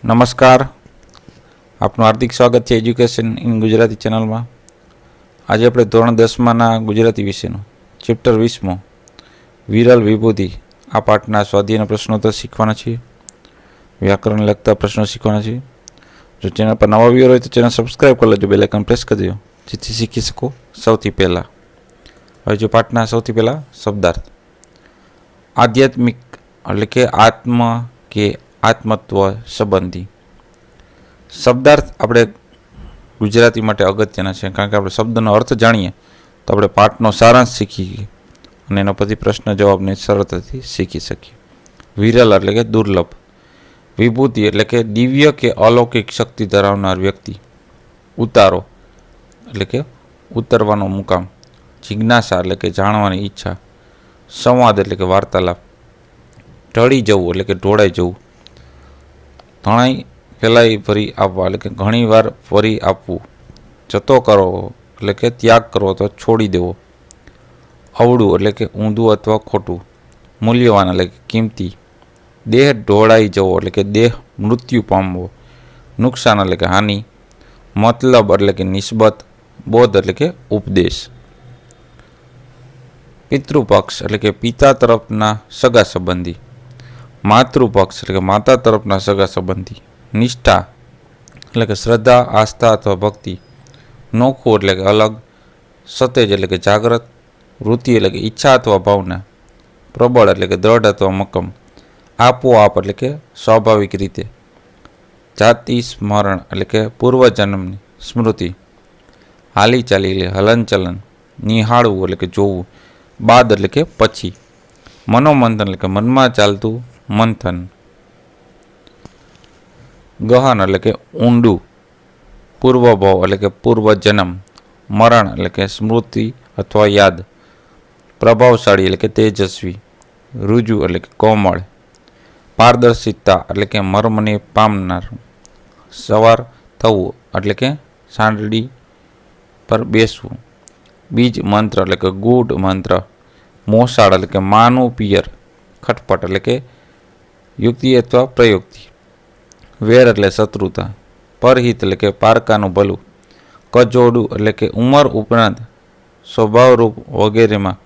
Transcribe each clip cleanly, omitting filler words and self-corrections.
નમસ્કાર, આપનું હાર્દિક સ્વાગત છે એજ્યુકેશન ઇન ગુજરાતી ચેનલમાં. આજે આપણે ધોરણ 10માના ગુજરાતી વિષયનું ચેપ્ટર 20મો વિરલ વિભૂતિ આ પાઠના સ્વાધ્યાયના પ્રશ્નોત્તર શીખવાના છીએ. વ્યાકરણ લગતા પ્રશ્નો શીખવાના છીએ. જો ચેનલ પર નવા વ્યૂઅર હોય તો ચેનલ સબસ્ક્રાઈબ કરી લેજો, બેલ આઇકન પ્રેસ કરી દેજો જેથી શીખી શકો સૌથી પહેલાં. હવે જો પાઠના સૌથી પહેલાં શબ્દાર્થ. આધ્યાત્મિક એટલે કે આત્મ કે આત્મત્વ સંબંધી શબ્દાર્થ આપણે ગુજરાતી માટે અગત્યના છે, કારણ કે આપણે શબ્દનો અર્થ જાણીએ તો આપણે પાઠનો સારાંશ શીખીએ અને એના પછી પ્રશ્ન જવાબને સરળતાથી શીખી શકીએ. વિરલ એટલે કે દુર્લભ. વિભૂતિ એટલે કે દિવ્ય કે અલૌકિક શક્તિ ધરાવનાર વ્યક્તિ. ઉતારો એટલે કે ઉતરવાનો મુકામ. જિજ્ઞાસા એટલે કે જાણવાની ઈચ્છા. સંવાદ એટલે કે વાર્તાલાપ. ઢળી જવું એટલે કે ઢોળાઈ જવું. ઘણાઈ ફેલાઈ ફરી આપવા એટલે કે ઘણી વાર ફરી આપવું. જતો કરો એટલે કે ત્યાગ કરવો તો છોડી દેવો. અવળું એટલે કે ઊંધું અથવા ખોટું. મૂલ્યવાન એટલે કે કિંમતી. દેહ ઢોળાઈ જવો એટલે કે દેહ મૃત્યુ પામવો. નુકસાન એટલે કે હાનિ. મતલબ એટલે કે નિસ્બત. બોધ એટલે કે ઉપદેશ. પિતૃપક્ષ એટલે કે પિતા તરફના સગા સંબંધી. માતૃપક્ષ એટલે કે માતા તરફના સગા સંબંધી. નિષ્ઠા એટલે કે શ્રદ્ધા, આસ્થા અથવા ભક્તિ. નોખું એટલે કે અલગ. સતેજ એટલે કે જાગ્રત. વૃત્તિ એટલે કે ઈચ્છા અથવા ભાવના. પ્રબળ એટલે કે દ્રઢ અથવા મક્કમ. આપોઆપ એટલે કે સ્વાભાવિક રીતે. જાતિ સ્મરણ એટલે કે પૂર્વજન્મની સ્મૃતિ. હાલી ચાલી એટલે હલનચલન. નિહાળવું એટલે કે જોવું. બાદ એટલે કે પછી. મનોમંથન એટલે કે મનમાં ચાલતું મંથન. ગહન એટલે કે ઊંડું. પૂર્વભાવ એટલે કે પૂર્વજન્મ. મરણ એટલે કે સ્મૃતિ અથવા યાદ. પ્રભાવશાળી એટલે કે તેજસ્વી. રુજુ એટલે કે કોમળ. પારદર્શિતા એટલે કે મર્મને પામનાર. સવાર થવું એટલે કે સાંડળી પર બેસવું. બીજ મંત્ર એટલે કે ગૂઢ મંત્ર. મોસાળ એટલે કે માનું પિયર. ખટપટ એટલે કે યુક્તિ અથવા પ્રયુક્તિ. વેર એટલે શત્રુતા. પરહિત એટલે કે પારકાનું ભલું. કજોડું એટલે કે ઉંમર ઉપરાંત સ્વભાવરૂપ વગેરેમાં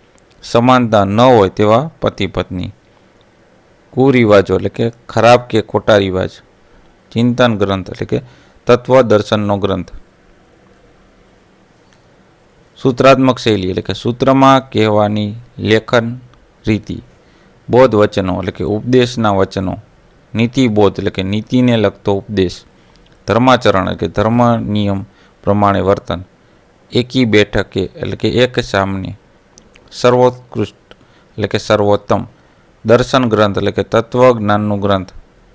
સમાનતા ન હોય તેવા પતિ પત્ની. કુરિવાજો એટલે કે ખરાબ કે ખોટા રિવાજ. ચિંતન ગ્રંથ એટલે કે તત્વ દર્શનનો ગ્રંથ. સૂત્રાત્મક શૈલી એટલે કે સૂત્રમાં કહેવાની લેખન રીતિ. બોધ વચનો એટલે કે ઉપદેશના વચનો. નીતિબોધ એટલે કે નીતિને લગતો ઉપદેશ. ધર્માચરણ એટલે કે ધર્મ નિયમ પ્રમાણે વર્તન. એકી બેઠકે એટલે કે એક સામને. સર્વોત્કૃષ્ટ એટલે કે સર્વોત્તમ. દર્શન ગ્રંથ એટલે કે તત્વજ્ઞાનનું ગ્રંથ.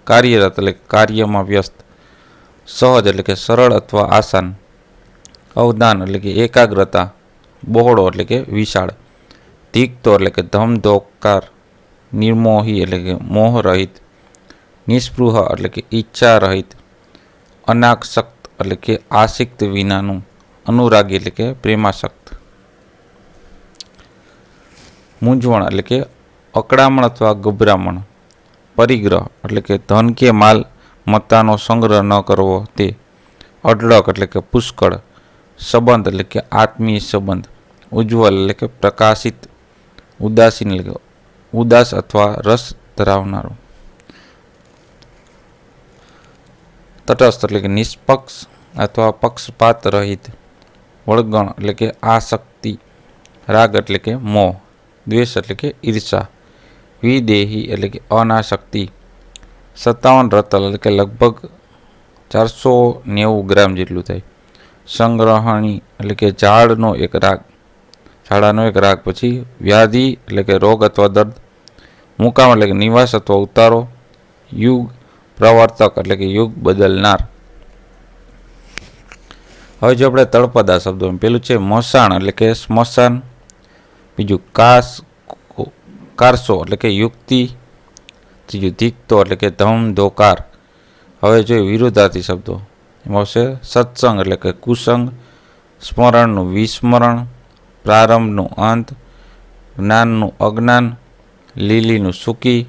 કાર્યરત એટલે કે કાર્યમાં વ્યસ્ત. સહજ એટલે કે સરળ અથવા આસાન. અવધાન એટલે કે એકાગ્રતા. બહોળો એટલે કે વિશાળ. ધીકતો એટલે કે ધમધોકાર. નિર્મોહી એટલે કે મોહ રહિત. નિસ્પૃહ એટલે કે ઈચ્છા રહિત. અનાસક્ત એટલે કે આસક્ત વિનાનું. અનુરાગી એટલે કે પ્રેમાસક્ત. મૂંઝવણ એટલે કે અકળામણ અથવા ગભરામણ. પરિગ્રહ એટલે કે ધન કે માલ મત્તાનો સંગ્રહ ન કરવો તે. અઢળક એટલે કે પુષ્કળ. સંબંધ એટલે કે આત્મીય સંબંધ. ઉજ્જવલ એટલે કે પ્રકાશિત. ઉદાસીન એટલે કે ઉદાસ અથવા રસ ધરાવનારો. તટસ્થ એટલે કે નિષ્પક્ષ અથવા પક્ષપાત રહિત. વળગણ એટલે કે આસક્તિ. રાગ એટલે કે મોહ. દ્વેષ એટલે કે ઈર્ષા. વિદેહી એટલે કે અનાસક્તિ. 57 રતલ એટલે કે લગભગ 490 ગ્રામ જેટલું થાય. સંગ્રહણી એટલે કે ઝાડાનો એક રાગ. પછી વ્યાધિ એટલે કે રોગ અથવા દર્દ. મુકામ એટલે કે નિવાસ અથવા ઉતારો. યુગ પ્રવર્તક એટલે કે યુગ બદલનાર. હવે જો આપણે તળપદા શબ્દો, પેલું છે મસાણ એટલે કે સ્મશાન. બીજું કારસો એટલે કે યુક્તિ. ત્રીજું ધીકતો એટલે કે ધમધોકાર. હવે જોઈએ વિરુદ્ધાર્થી શબ્દો. એમાં આવશે સત્સંગ એટલે કે કુસંગ. સ્મરણનું વિસ્મરણ. પ્રારંભનું અંત. જ્ઞાનનું અજ્ઞાન. લીલીનું સૂકી.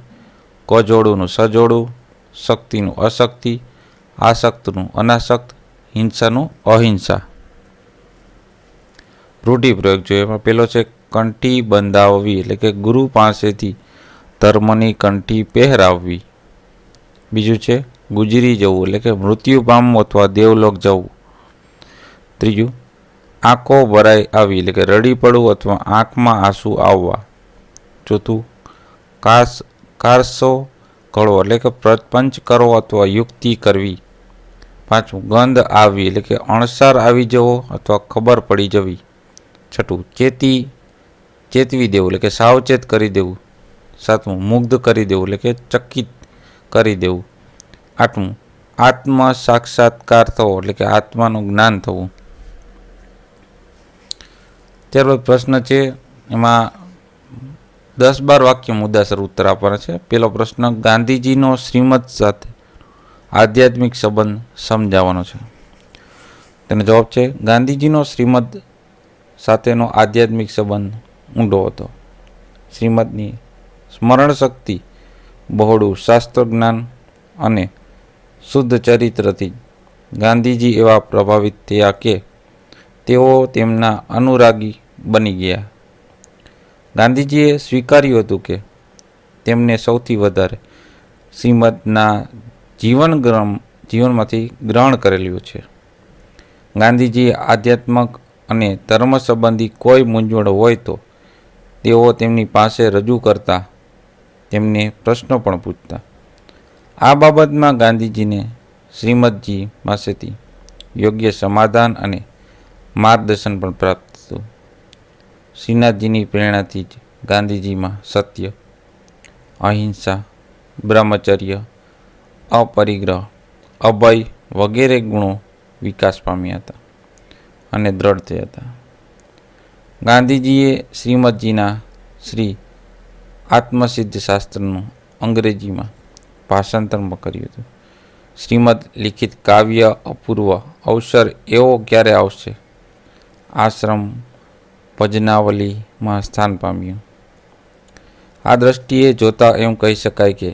કજોડુંનું સજોડું. શક્તિનું અશક્તિ, આસક્તનું અનાસક્ત, હિંસાનું અહિંસા. રૂઢિપ્રયોગ જોઈએ એમાં પહેલો છે કંઠી બંધાવવી, એટલે કે ગુરુ પાસેથી ધર્મની કંઠી પહેરાવવી. બીજું છે ગુજરી જવું, એટલે કે મૃત્યુ પામવું અથવા દેવલોક જવું. ત્રીજું આંખો ભરાઈ આવી, એટલે કે રડી પડવું અથવા આંખમાં આંસુ આવવા. ચોથું કારસો ઘડવો, એટલે કે પ્રપંચ કરવો અથવા યુક્તિ કરવી. પાંચમું ગંધ આવવી, એટલે કે અણસાર આવી જવો અથવા ખબર પડી જવી. છઠ્ઠું ચેતવી દેવું, એટલે કે સાવચેત કરી દેવું. સાતમું મુગ્ધ કરી દેવું, એટલે કે ચકિત કરી દેવું. આઠમું આત્મ સાક્ષાત્કાર થવો, એટલે કે આત્માનું જ્ઞાન થવું. ત્યારબાદ પ્રશ્ન છે, એમાં 10-12 વાક્ય મુદ્દાસર ઉત્તર આપવાના છે. પહેલો પ્રશ્ન ગાંધીજીનો શ્રીમદ સાથે આધ્યાત્મિક સંબંધ સમજાવવાનો છે. તેનો જવાબ છે ગાંધીજીનો શ્રીમદ સાથેનો આધ્યાત્મિક સંબંધ ઊંડો હતો. શ્રીમદની સ્મરણ શક્તિ, બહોળું શાસ્ત્ર જ્ઞાન અને શુદ્ધ ચરિત્રથી ગાંધીજી એવા પ્રભાવિત થયા કે તેઓ તેમના અનુરાગી બની ગયા. ગાંધીજીએ સ્વીકાર્યું હતું કે તેમને સૌથી વધારે શ્રીમદના જીવનમાંથી ગ્રહણ કરેલું છે. ગાંધીજીએ આધ્યાત્મક અને ધર્મ સંબંધી કોઈ મૂંઝવણ હોય તો તેઓ તેમની પાસે રજૂ કરતા, તેમને પ્રશ્નો પણ પૂછતા. આ બાબતમાં ગાંધીજીને શ્રીમદજી પાસેથી યોગ્ય સમાધાન અને માર્ગદર્શન પણ પ્રાપ્ત થતું. શ્રીનાથજીની પ્રેરણાથી જ ગાંધીજીમાં સત્ય, અહિંસા, બ્રહ્મચર્ય, અપરિગ્રહ, અભય વગેરે ગુણો વિકાસ પામ્યા હતા અને દ્રઢ થયા હતા. ગાંધીજીએ શ્રીમદજીના શ્રી આત્મસિદ્ધ શાસ્ત્રનું અંગ્રેજીમાં ભાષાંતર કર્યું હતું. શ્રીમદ લિખિત કાવ્ય અપૂર્વ અવસર એવો ક્યારે આવશે? આશ્રમ ભજનાવલીમાં સ્થાન પામ્યું. આ દ્રષ્ટિએ જોતા એમ કહી શકાય કે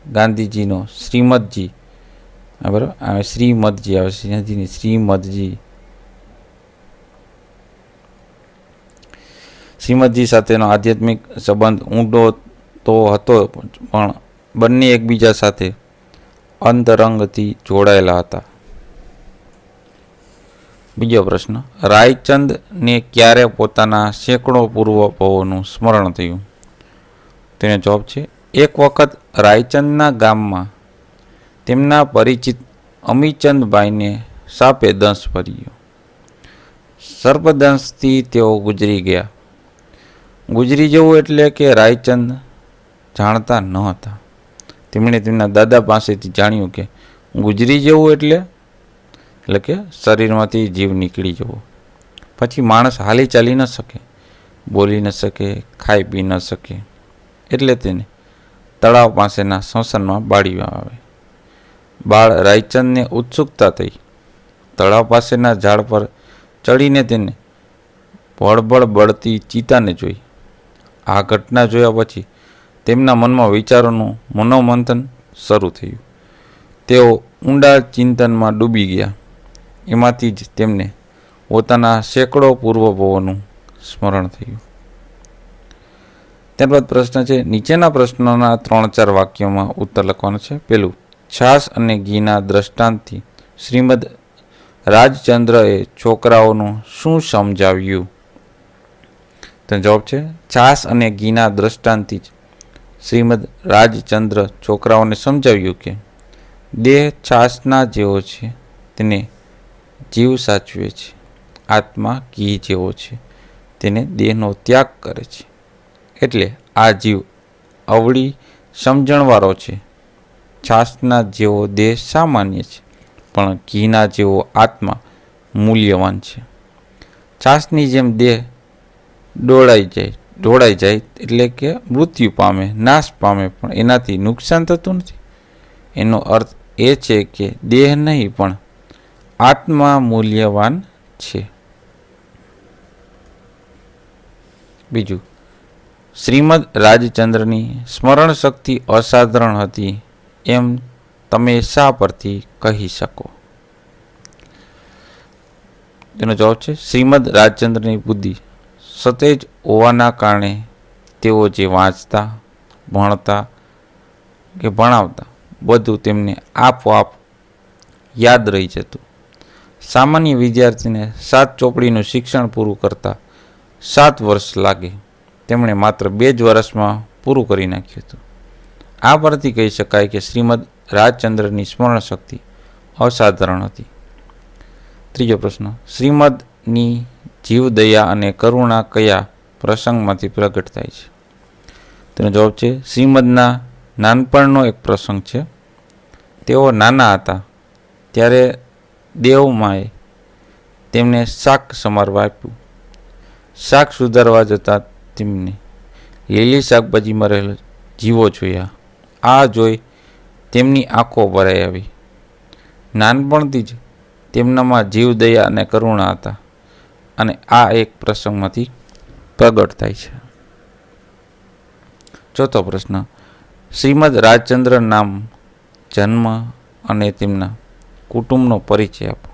ગાંધીજીનો શ્રીમદજી બરાબર શ્રીમદજી આવે શ્રીનાથજીની શ્રીમદજી સાથેનો આધ્યાત્મિક સંબંધ ઊંડો તો હતો, પણ બંને એકબીજા સાથે અંતરંગથી જોડાયેલા હતા. બીજો પ્રશ્ન રાયચંદને ક્યારે પોતાના સેંકડો પૂર્વપોનું સ્મરણ થયું? તેનો જવાબ છે એક વખત રાયચંદના ગામમાં તેમના પરિચિત અમીચંદભાઈને સાપે દંશ ભર્યો. સર્પદંશથી તેઓ ગુજરી ગયા. ગુજરી જવું એટલે કે રાયચંદ જાણતા ન હતા. તેમણે તેમના દાદા પાસેથી જાણ્યું કે ગુજરી જવું એટલે કે શરીરમાંથી જીવ નીકળી જવો. પછી માણસ હાલી ચાલી ન શકે, બોલી ન શકે, ખાઈ પી ન શકે, એટલે તેને તળાવ પાસેના સ્મશાનમાં બાળી આવે. બાળ રાયચંદને ઉત્સુકતા થઈ. તળાવ પાસેના ઝાડ પર ચડીને તેને ભળભળ બળતી ચિતાને જોઈ. આ ઘટના જોયા પછી તેમના મનમાં વિચારોનું મનોમંથન શરૂ થયું. તેઓ ઊંડા ચિંતનમાં ડૂબી ગયા. એમાંથી જ તેમને પોતાના સેંકડો પૂર્વભોનું સ્મરણ થયું. ત્યારબાદ પ્રશ્ન છે, નીચેના પ્રશ્નોના 3-4 વાક્યોમાં ઉત્તર લખવાનો છે. પહેલું, છાશ અને ઘીના દ્રષ્ટાંતથી શ્રીમદ રાજચંદ્રએ છોકરાઓનું શું સમજાવ્યું? તેનો જવાબ છે છાશ અને ઘીના દ્રષ્ટાંતથી જ શ્રીમદ રાજચંદ્ર છોકરાઓને સમજાવ્યું કે દેહ છાશના જેવો છે, તેને જીવ સાચવે છે. આત્મા ઘી જેવો છે, તેને દેહનો ત્યાગ કરે છે. એટલે આ જીવ અવળી સમજણવાળો છે. છાશના જેવો દેહ સામાન્ય છે, પણ ઘીના જેવો આત્મા મૂલ્યવાન છે. છાશની જેમ દેહ ઢોળાઈ જાય એટલે કે મૃત્યુ પામે, નાશ પામે, પણ એનાથી નુકસાન થતું નથી. એનો અર્થ એ છે કે દેહ નહીં પણ આત્મા મૂલ્યવાન છે. બીજું, શ્રીમદ રાજચંદ્રની સ્મરણ શક્તિ અસાધારણ હતી એમ તમે શા પરથી કહી શકો? તેનો જવાબ છે શ્રીમદ રાજચંદ્રની બુદ્ધિ સતેજ હોવાના કારણે તેઓ જે વાંચતા, ભણતા કે ભણાવતા બધું તેમને આપોઆપ યાદ રહી જતું. સામાન્ય વિદ્યાર્થીને 7 ચોપડીનું શિક્ષણ પૂરું કરતા 7 વર્ષ લાગે, તેમણે માત્ર 2 જ વર્ષમાં પૂરું કરી નાખ્યું હતું. આ પરથી કહી શકાય કે શ્રીમદ રાજચંદ્રની સ્મરણ શક્તિ અસાધારણ હતી. ત્રીજો પ્રશ્ન, શ્રીમદની જીવદયા અને કરુણા કયા પ્રસંગમાંથી પ્રગટ થાય છે? તેનો જવાબ છે શ્રીમદના નાનપણનો એક પ્રસંગ છે. તેઓ નાના હતા ત્યારે દેવમાએ તેમને શાક સમારવા આપ્યું. શાક સુધારવા જતાં તેમને લીલી શાકભાજીમાં રહેલા જીવો જોયા. આ જોઈ તેમની આંખો ભરાઈ આવી. નાનપણથી જ તેમનામાં જીવદયા અને કરુણા હતા અને આ એક પ્રસંગમાંથી પ્રગટ થાય છે. ચોથો પ્રશ્ન, શ્રીમદ રાજચંદ્ર નામ, જન્મ અને તેમના કુટુંબનો પરિચય આપો.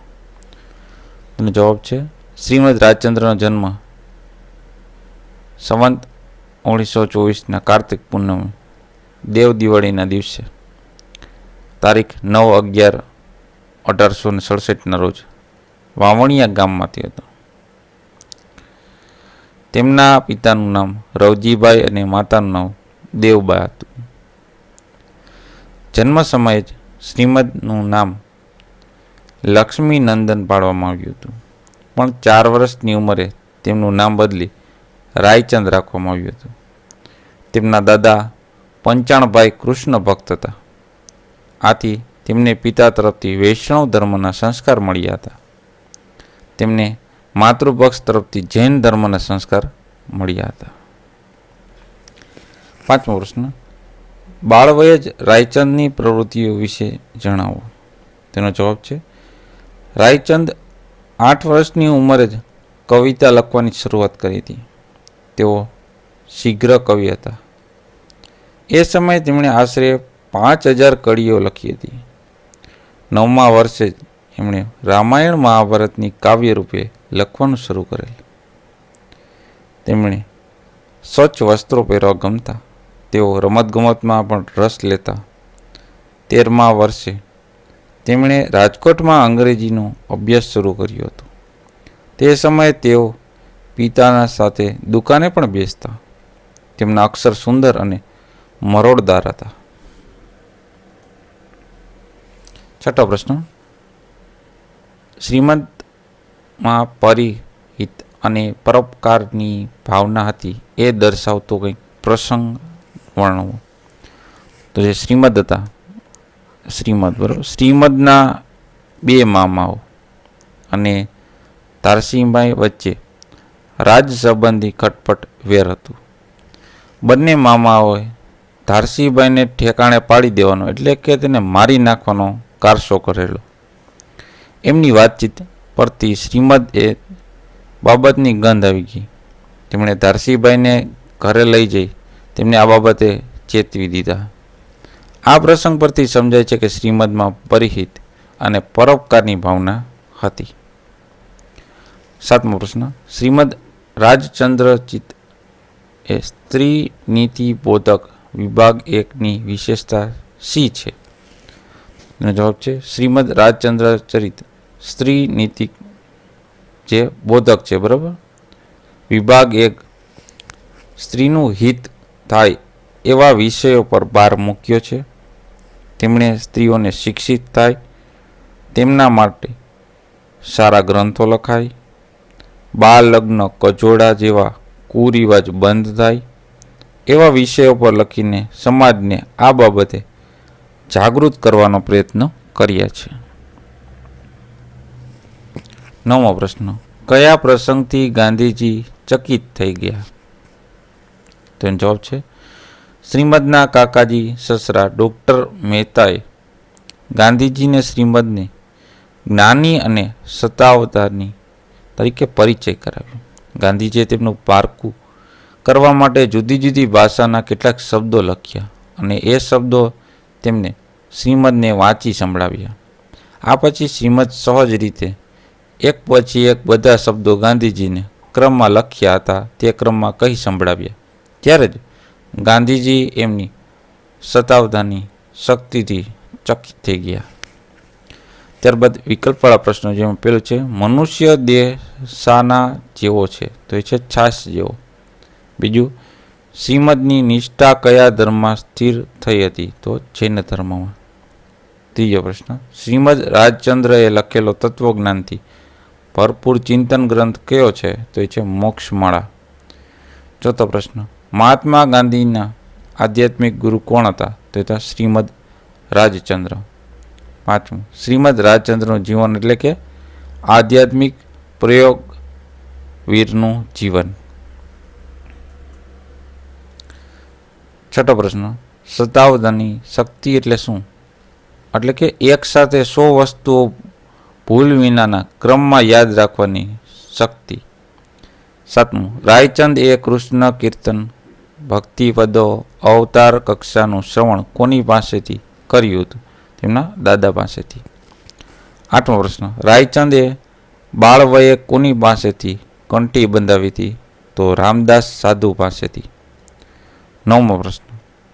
તેનો જવાબ છે શ્રીમદ રાજચંદ્રનો જન્મ સંવંત 1924 કાર્તિક પૂનમે દેવ દિવાળીના દિવસે તારીખ 9/11/1867 રોજ વાવણિયા ગામમાંથી હતો. તેમના પિતાનું નામ રવજીભાઈ અને માતાનું નામ દેવબા હતું. જન્મ સમયે જ શ્રીમદનું નામ લક્ષ્મી નંદન પાડવામાં આવ્યું હતું, પણ 4 વર્ષની ઉંમરે તેમનું નામ બદલી રાયચંદ રાખવામાં આવ્યું હતું. તેમના દાદા પંચાણભાઈ કૃષ્ણ ભક્ત હતા. આથી તેમને પિતા તરફથી વૈષ્ણવ ધર્મના સંસ્કાર મળ્યા હતા. તેમને માતૃપક્ષ તરફથી જૈન ધર્મના સંસ્કાર મળ્યા હતા. 5મો પ્રશ્ન, બાળવયે જ રાયચંદની પ્રવૃત્તિઓ વિશે જણાવો. તેનો જવાબ છે રાયચંદ 8 વર્ષની ઉંમરે જ કવિતા લખવાની શરૂઆત કરી હતી. તેઓ શીઘ્ર કવિ હતા. એ સમયે તેમણે આશરે 5000 કડીઓ લખી હતી. 9મા વર્ષે જ એમણે રામાયણ મહાભારતની કાવ્ય રૂપે લખવાનું શરૂ કરેલ. તેમણે સ્વચ્છ વસ્ત્રો પહેરવા ગમતા. તેઓ રમતગમતમાં પણ રસ લેતા. 13મા વર્ષે તેમણે રાજકોટમાં અંગ્રેજીનો અભ્યાસ શરૂ કર્યો હતો. તે સમયે તેઓ પિતાના સાથે દુકાને પણ બેસતા. તેમના અક્ષર સુંદર અને મરોડદાર હતા. 6થો પ્રશ્ન, શ્રીમદમાં પરિહિત અને પરોપકારની ભાવના હતી એ દર્શાવતો કંઈક પ્રસંગ વર્ણવો. તો જે શ્રીમદ હતા, બરાબર, શ્રીમદના 2 મામાઓ અને ધારસિંહભાઈ વચ્ચે રાજ સંબંધી ખટપટ વેર હતું. બંને મામાઓએ ધારસિંહભાઈને ઠેકાણે પાડી દેવાનો એટલે કે તેને મારી નાખવાનો કારસો કરેલો. એમની વાતચીત પરથી શ્રીમદ એ બાબતની ગંધ આવી ગઈ. તેમણે ધારસિંહભાઈને ઘરે લઈ જઈ તેમને આ બાબતે ચેતવી દીધા. આ પ્રસંગ પરથી સમજાય છે કે શ્રીમદમાં પરિહિત અને પરોપકારની ભાવના હતી. 7મો પ્રશ્ન, શ્રીમદ રાજચંદ્રચિત એ સ્ત્રી નીતિ બોધક વિભાગ 1ની વિશેષતા શી છે? એનો જવાબ છે શ્રીમદ રાજચંદ્ર ચરિત સ્ત્રી નીતિ જે બોધક છે, બરાબર. વિભાગ 1 સ્ત્રીનું હિત થાય એવા વિષયો પર ભાર મૂક્યો છે. તેમણે સ્ત્રીઓને શિક્ષિત થાય તેમના માટે સારા ગ્રંથો લખાય, બાળ લગ્ન, કજોડા જેવા કુરિવાજ બંધ થાય એવા વિષયો પર લખીને સમાજને આ બાબતે જાગૃત કરવાનો પ્રયત્ન કર્યા છે. 9મો પ્રશ્ન, કયા પ્રસંગથી ગાંધીજી ચકિત થઈ ગયા? તેનો જવાબ છે શ્રીમદના કાકાજી સસરા ડૉક્ટર મહેતાએ ગાંધીજીને શ્રીમદને જ્ઞાની અને સત્તાવતારની તરીકે પરિચય કરાવ્યો. ગાંધીજીએ તેમનું પારખું કરવા માટે જુદી જુદી ભાષાના કેટલાક શબ્દો લખ્યા અને એ શબ્દો તેમને શ્રીમદને વાંચી સંભળાવ્યા. આ પછી શ્રીમદ સહજ રીતે એક પછી એક બધા શબ્દો ગાંધીજીને ક્રમમાં લખ્યા હતા તે ક્રમમાં કહી સંભળાવ્યા. ત્યારે જ ગાંધીજી એમની સતાવતાની શક્તિથી ચકિત થઈ ગયા. ત્યારબાદ વિકલ્પવાળા પ્રશ્નો, જેમાં પેલું છે મનુષ્ય દેહ શાના જેવો છે, તો એ છે છાશ જેવો. બીજું, શ્રીમદની નિષ્ઠા કયા ધર્મમાં સ્થિર થઈ હતી, તો જૈન ધર્મમાં. ત્રીજો પ્રશ્ન, શ્રીમદ રાજચંદ્રએ લખેલો તત્વજ્ઞાનથી ભરપૂર ચિંતન ગ્રંથ કયો છે, તો એ છે મોક્ષમાળા. ચોથો પ્રશ્ન, મહાત્મા ગાંધીના આધ્યાત્મિક ગુરુ કોણ હતા, તો એ હતા શ્રીમદ રાજચંદ્ર. પાંચમું, શ્રીમદ રાજચંદ્રનું જીવન એટલે કે આધ્યાત્મિક પ્રયોગવીરનું જીવન. છઠ્ઠો પ્રશ્ન, સતાવધાની શક્તિ એટલે શું, એટલે કે એક સાથે 100 વસ્તુઓ ભૂલ વિનાના ક્રમમાં યાદ રાખવાની શક્તિ. સાતમું, રાયચંદ એ કૃષ્ણ કીર્તન ભક્તિપદો અવતાર કક્ષાનું શ્રવણ કોની પાસેથી કર્યું હતું, તેમના દાદા પાસેથી. આઠમો પ્રશ્ન, રાયચંદે બાળવયે કોની પાસેથી કંઠી બંધાવી હતી, તો રામદાસ સાધુ પાસેથી. નવમો પ્રશ્ન,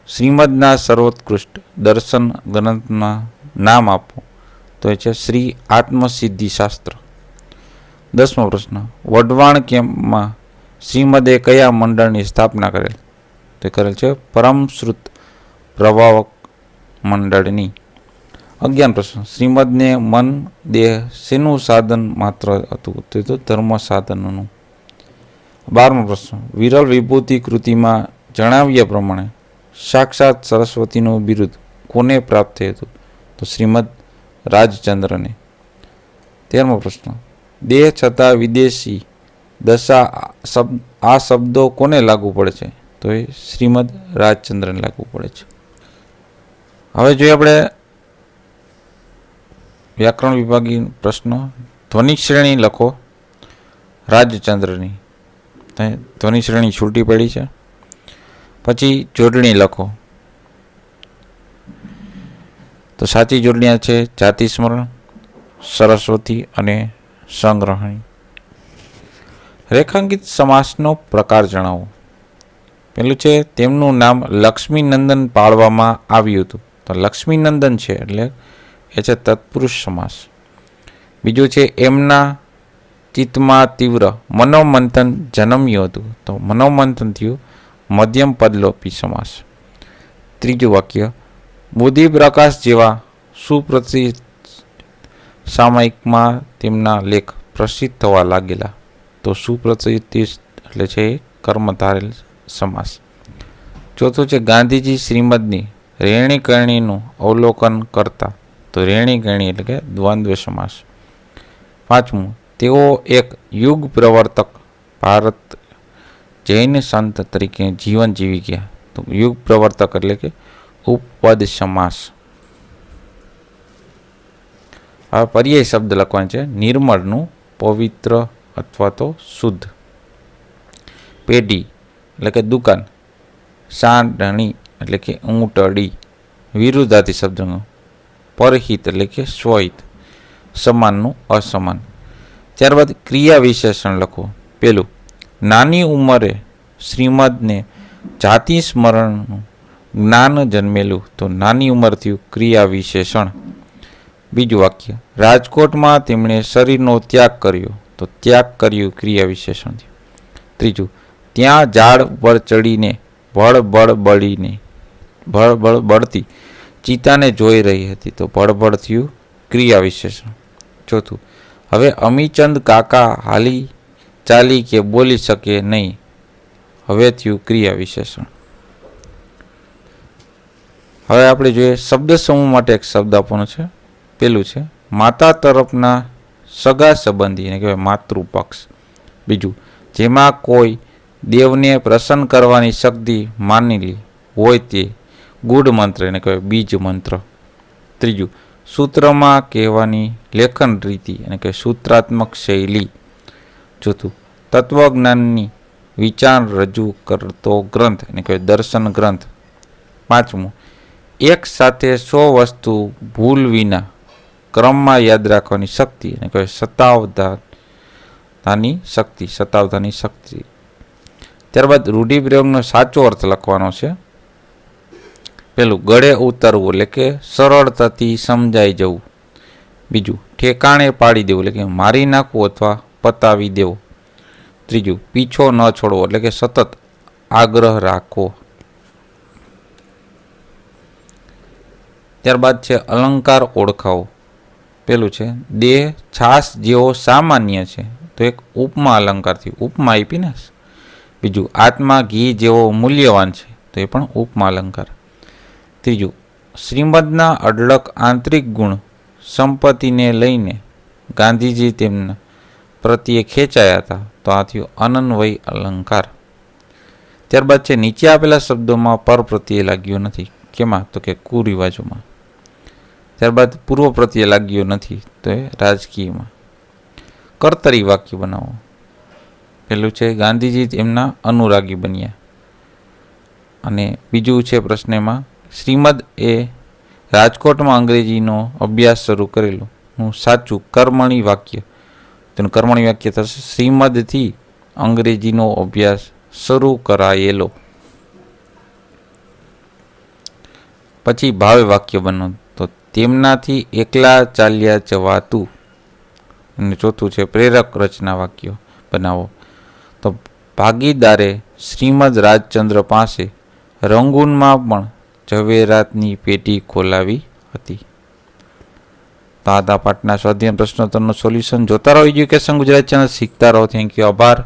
શ્રીમદના સર્વોત્કૃષ્ટ દર્શન ગ્રંથના નામ આપો, તો એ છે શ્રી આત્મસિદ્ધિ શાસ્ત્ર. 10મો પ્રશ્ન, વઢવાણ કેમ્પમાં શ્રીમદે કયા મંડળની સ્થાપના કરેલ, તે કરેલ છે પરમશ્રુત પ્રભાવક મંડળની. 11 પ્રશ્ન, શ્રીમદને મન દેહ શેનું સાધન માત્ર હતું, તે તો ધર્મ સાધનનું. 12મો પ્રશ્ન, વિરલ વિભૂતિ કૃતિમાં જણાવ્યા પ્રમાણે સાક્ષાત સરસ્વતીનું બિરુદ કોને પ્રાપ્ત થયું હતું, તો શ્રીમદ રાજચંદ્રને. 13મો પ્રશ્ન, દેહ છતાં વિદેશી દશા આ શબ્દો કોને લાગુ પડે છે, તો એ શ્રીમદ રાજચંદ્રને લાગુ પડે છે. હવે જોઈએ આપણે વ્યાકરણ વિભાગી પ્રશ્નો. ધ્વનિ શ્રેણી લખો રાજચંદ્રની, ધ્વનિ શ્રેણી છૂટી પડી છે. પછી જોડણી લખો, તો સાચી જોડણીਆਂ છે જાતિ સ્મરણ, સરસ્વતી અને સંગ્રહણી. રેખાંકિત સમાસનો પ્રકાર જણાવો. પેલું છે તેમનું નામ લક્ષ્મીનંદન પાળવામાં આવ્યું હતું, તો લક્ષ્મીનંદન છે એટલે એ છે તત્પુરુષ સમાસ. બીજું છે એમના ચિત્તમાં તીવ્ર મનોમંથન જન્મ્યું હતું, તો મનોમંથન થયું મધ્યમ પદલોપી સમાસ. ત્રીજું વાક્ય, બુદ્ધિ પ્રકાશ જેવા સુપ્રસિદ્ધ સામાયિકમાં તેમના લેખ પ્રસિદ્ધ થવા લાગેલા, તો સુપ્રસિદ્ધ એટલે છે કર્મ ધારેલ સમાસ. ચોથું છે ગાંધીજી શ્રીમદની રેણી કરણીનું અવલોકન કરતા, તો રેણી કરણી એટલે કે દ્વંદ્વ સમાસ. પાંચમું, તેઓ એક યુગ પ્રવર્તક ભારત જૈન સંત તરીકે જીવન જીવી ગયા, તો યુગ પ્રવર્તક એટલે કે ઉપપદ સમાસ. હવે પર્યાય શબ્દ લખવાનો છે. નિર્મળનું પવિત્ર અથવા તો શુદ્ધ. પેઢી એટલે કે દુકાન. સાંઢણી એટલે કે ઊંટડી. વિરુદ્ધાર્થી શબ્દનું પરહિત એટલે કે સ્વહિત. સમાનનું અસમાન. ત્યારબાદ ક્રિયા વિશેષણ લખો. પેલું, નાની ઉંમરે શ્રીમદને જાતિ સ્મરણનું જ્ઞાન જન્મેલું, તો નાની ઉંમર થયું ક્રિયા વિશેષણ. બીજું વાક્ય, રાજકોટમાં તેમણે શરીરનો ત્યાગ કર્યો, તો ત્યાગ કર્યું ક્રિયા વિશેષણ થયું. ત્રીજું, ત્યાં ઝાડ ઉપર ચડીને ભળભળ બળતી ચિતાને જોઈ રહી હતી, તો ભળભળ થયું ક્રિયા વિશેષણ. ચોથું, હવે અમીચંદ કાકા હાલી ચાલી કે બોલી શકે નહીં, હવે થયું ક્રિયા વિશેષણ. હવે આપણે જોઈએ શબ્દ સમૂહ માટે એક શબ્દ આપવાનો છે. પેલું છે માતા તરફના સગા સંબંધી એને કહેવાય માતૃપક્ષ. બીજું, જેમાં કોઈ દેવને પ્રસન્ન કરવાની શક્તિ માનેલી હોય તે ગુડ મંત્ર એને કહેવાય બીજ મંત્ર. ત્રીજું, સૂત્રમાં કહેવાની લેખન રીતિ એને કહેવાય સૂત્રાત્મક શૈલી. ચોથું, તત્વજ્ઞાનની વિચાર રજૂ કરતો ગ્રંથ એને કહેવાય દર્શન ગ્રંથ. પાંચમું, એક સાથે 100 વસ્તુ ભૂલ વિના ક્રમમાં યાદ રાખવાની શક્તિ અને કહેવાય સતાવધાની શક્તિ. ત્યારબાદ રૂઢિપ્રયોગનો સાચો અર્થ લખવાનો છે. પેલું, ગળે ઉતરવું એટલે કે સરળતાથી સમજાઈ જવું. બીજું, ઠેકાણે પાડી દેવું એટલે કે મારી નાખવું અથવા પતાવી દેવું. ત્રીજું, પીછો ન છોડવો એટલે કે સતત આગ્રહ રાખવો. ત્યારબાદ છે અલંકાર ઓળખાવો. પેલું છે, દેહ છાસ જેવો સામાન્ય છે, તો એક ઉપમા અલંકારથી ઉપમા આપી ને. બીજું, આત્મા ઘી જેવો મૂલ્યવાન છે, તો એ પણ ઉપમા અલંકાર. ત્રીજું, શ્રીમદના અઢળક આંતરિક ગુણ સંપત્તિને લઈને ગાંધીજી તેમના પ્રત્યે ખેંચાયા હતા, તો આ થયું અનન્વય અલંકાર. ત્યારબાદ છે નીચે આપેલા શબ્દોમાં પર પ્રત્યય લાગ્યો નથી. કેમાં? તો કે કુરિવાજોમાં. ત્યારબાદ પૂર્વ પ્રત્યય લાગ્યો નથી, તો એ રાજકીયમાં. કર્તરી વાક્ય બનાવો. પેલું છે, ગાંધીજી એમના અનુરાગી બન્યા. અને બીજું છે પ્રશ્નમાં, શ્રીમદ એ રાજકોટમાં અંગ્રેજીનો અભ્યાસ શરૂ કરેલો હું સાચું કર્મણી વાક્ય. તેનું કર્મણી વાક્ય થશે, શ્રીમદથી અંગ્રેજીનો અભ્યાસ શરૂ કરાયેલો. પછી ભાવે વાક્ય બનો, તો તેમનાથી એકલા ચાલ્યા જવાતું. અને ચોથું છે પ્રેરક રચના વાક્યો બનાવો. તો ભાગીદારે શ્રીમદ રાજચંદ્ર પાસે રંગૂનમાં પણ ઝવેરાતની પેટી ખોલાવી હતી. તો આ પાઠના સ્વાધ્યાય પ્રશ્નોત્તરનું સોલ્યુશન. જોતા રહો એજ્યુકેશન ગુજરાત ચેનલ, શીખતા રહો. થેન્ક યુ, આભાર.